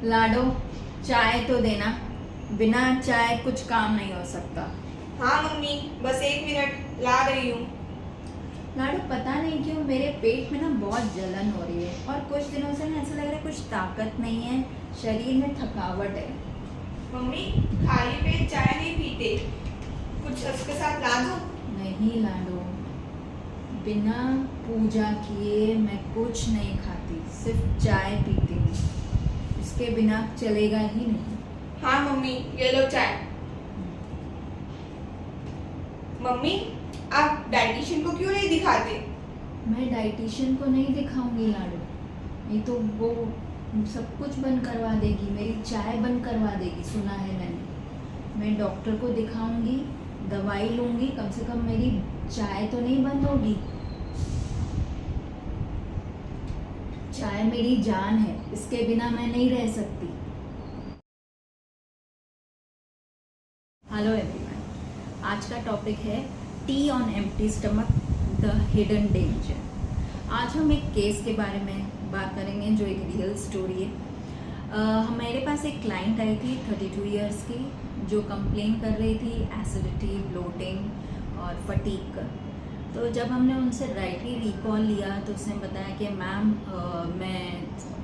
लाडो, चाय तो देना। बिना चाय कुछ काम नहीं हो सकता। हाँ मम्मी, बस 1 मिनट ला रही हूँ। लाडो, पता नहीं क्यों मेरे पेट में ना बहुत जलन हो रही है और कुछ दिनों से ना ऐसा लग रहा है कुछ ताकत नहीं है, शरीर में थकावट है। मम्मी, खाली पेट चाय नहीं पीते, कुछ उसके साथ ला दो। नहीं लाडो, बिना पूजा किए मैं कुछ नहीं खाती, सिर्फ चाय पीती हूँ। इसके बिना चलेगा ही नहीं। हाँ मम्मी, ये लो चाय। मम्मी, आप डाइटिशियन को क्यों नहीं दिखाते? मैं डाइटिशियन को नहीं दिखाऊंगी लाडो, नहीं तो वो सब कुछ बंद करवा देगी, मेरी चाय बंद करवा देगी, सुना है मैंने। मैं डॉक्टर को दिखाऊंगी, दवाई लूंगी, कम से कम मेरी चाय तो नहीं बंद होगी। चाय मेरी जान है, इसके बिना मैं नहीं रह सकती। हेलो एवरीवन, आज का टॉपिक है T on empty stomach, the hidden danger. आज हम एक केस के बारे में बात करेंगे जो एक रियल स्टोरी है। मेरे पास एक क्लाइंट आई थी 32 इयर्स की, जो कंप्लेन कर रही थी एसिडिटी, ब्लोटिंग और फटीग का। तो जब हमने उनसे राइटली रिकॉल लिया तो उसने बताया कि मैम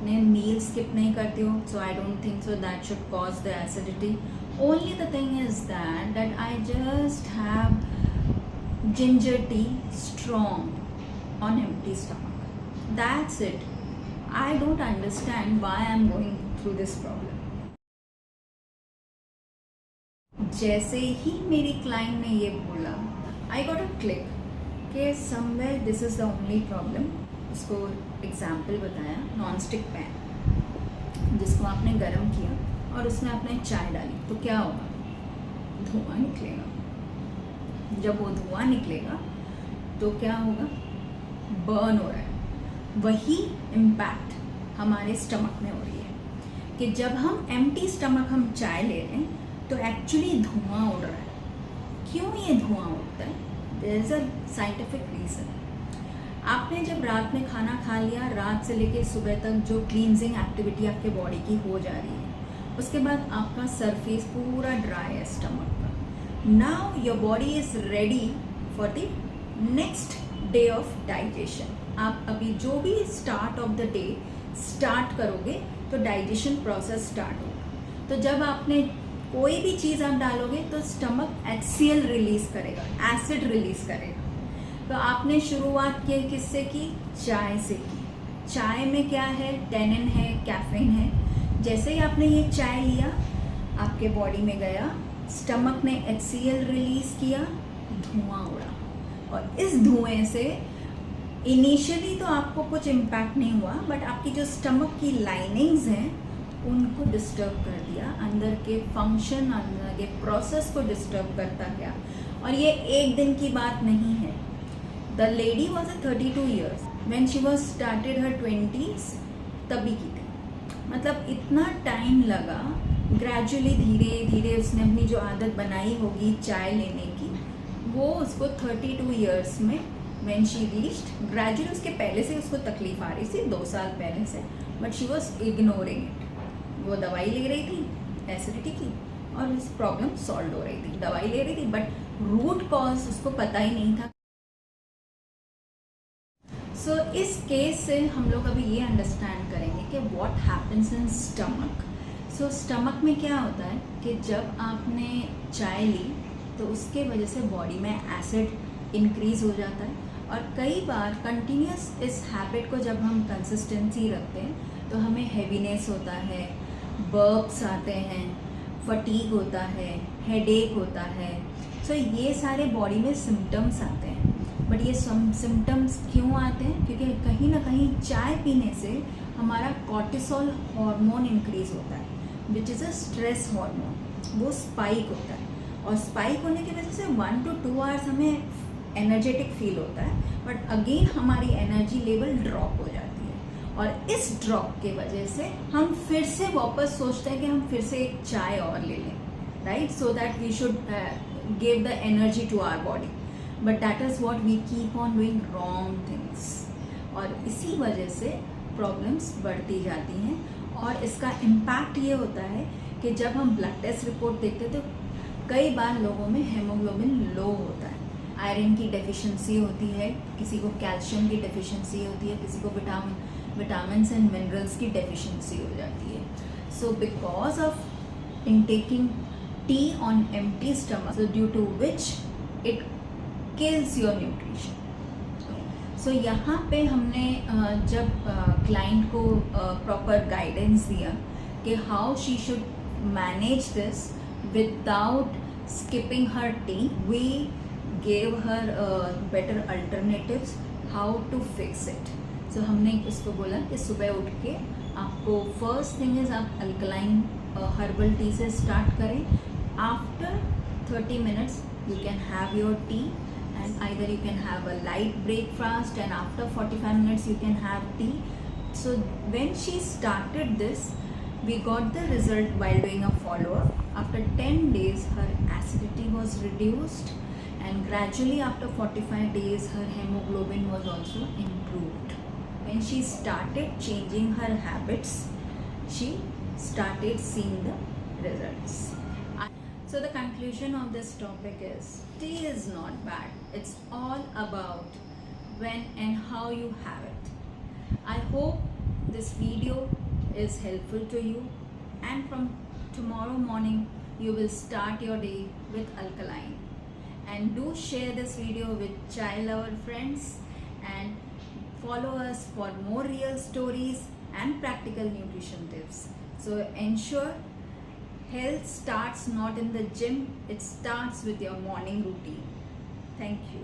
मैं मील स्किप नहीं करती हूँ, so I don't think so that should cause the acidity. Only the thing is that I just have ginger tea strong on empty stomach. That's it. I don't understand why I'm going through this problem. जैसे ही मेरी client ने ये बोला, I got a click कि somewhere this is the only problem. उसको example बताया, non stick pan जिसको आपने गर्म किया और उसमें आपने चाय डाली तो क्या होगा? धुआं निकलेगा। जब वो धुआं निकलेगा तो क्या होगा? बर्न हो रहा है। वही इम्पैक्ट हमारे स्टमक में हो रही है कि जब हम एम्प्टी स्टमक हम चाय ले रहे हैं तो एक्चुअली धुआं उड़ रहा है। क्यों ये धुआं उड़ता है? There is a scientific reason. आपने जब रात में खाना खा लिया, रात से लेके सुबह तक जो क्लींजिंग एक्टिविटी आपके बॉडी की हो जा रही है, उसके बाद आपका सरफेस पूरा ड्राई है स्टमक का। Now your body is ready for the next day of digestion. आप अभी जो भी start of the day start करोगे तो डाइजेशन प्रोसेस स्टार्ट होगा। तो जब आपने कोई भी चीज़ आप डालोगे तो स्टमक HCl रिलीज करेगा, एसिड रिलीज करेगा। तो आपने शुरुआत की किससे की? चाय से की। चाय में क्या है? टेनिन है, कैफीन है। जैसे ही आपने ये चाय लिया, आपके बॉडी में गया, स्टमक ने HCl रिलीज किया, धुआं उड़ा। और इस धुएं से इनिशियली तो आपको कुछ इम्पैक्ट नहीं हुआ, बट आपकी जो स्टमक की लाइनिंग्स हैं उनको डिस्टर्ब कर दिया, अंदर के फंक्शन, अंदर के प्रोसेस को डिस्टर्ब करता गया। और ये एक दिन की बात नहीं है। The lady was 32 years when she was started her 20s, तभी की थी। मतलब इतना टाइम लगा, ग्रेजुअली धीरे धीरे उसने अपनी जो आदत बनाई होगी चाय लेने की, वो उसको 32 इयर्स में व्हेन शी रीच्ड, ग्रेजुअली उसके पहले से उसको तकलीफ आ रही थी 2 साल पहले से, but she was ignoring it. वो दवाई ले रही थी एसिडिटी की और इस प्रॉब्लम सॉल्व हो रही थी, दवाई ले रही थी, बट रूट कॉज उसको पता ही नहीं था। सो इस केस से हम लोग अभी ये अंडरस्टैंड करेंगे कि what happens in stomach. So stomach में क्या होता है कि जब आपने चाय ली तो उसके वजह से बॉडी में एसिड इंक्रीज हो जाता है, और कई बार कंटिन्यूस इस हैबिट को जब हम कंसिस्टेंसी रखते हैं तो हमें हैवीनेस होता है, बर्प्स आते हैं, फटीग होता है, हेडेक होता है। सो ये सारे बॉडी में सिम्टम्स आते हैं। बट ये सिम्टम्स क्यों आते हैं? क्योंकि कहीं ना कहीं चाय पीने से हमारा कॉर्टिसोल हार्मोन इंक्रीज होता है, which is a stress hormone. वो स्पाइक होता है, और स्पाइक होने की वजह से 1 to 2 आवर्स हमें एनर्जेटिक फील होता है, बट अगेन हमारी एनर्जी लेवल ड्रॉप हो जाती है। और इस ड्रॉप के वजह से हम फिर से वापस सोचते हैं कि हम फिर से एक चाय और ले लें, right? So that we should give the energy to our body, but that is what we keep on doing wrong things. और इसी वजह से प्रॉब्लम्स बढ़ती जाती हैं। और इसका इम्पैक्ट ये होता है कि जब हम ब्लड टेस्ट रिपोर्ट देखते हैं तो कई बार लोगों में हेमोग्लोबिन लो होता है, आयरन की डेफिशिएंसी होती है, किसी को कैल्शियम की डेफिशिएंसी होती है, किसी को विटामिन्स एंड मिनरल्स की डेफिशिएंसी हो जाती है। So because of intaking tea on empty stomach, so due to which it kills your nutrition. So यहाँ पे हमने जब क्लाइंट को प्रॉपर गाइडेंस दिया कि how she should manage this without skipping her tea, we gave her better alternatives how to fix it. So हमने उसको बोला कि सुबह उठ के आपको फर्स्ट थिंग इज़ आप अल्कलाइन हर्बल टी से स्टार्ट करें। After 30 minutes you can have your tea, and either you can have a light breakfast, and after 45 minutes you can have tea. So when she started this, we got the result while doing a follow-up. After 10 days her acidity was reduced, and gradually after 45 days her hemoglobin was also improved. When she started changing her habits, she started seeing the results. So the conclusion of this topic is, tea is not bad. It's all about when and how you have it. I hope this video is helpful to you, and from tomorrow morning you will start your day with alkaline. And do share this video with child lover friends, and follow us for more real stories and practical nutrition tips. So ensure health starts not in the gym, it starts with your morning routine. Thank you.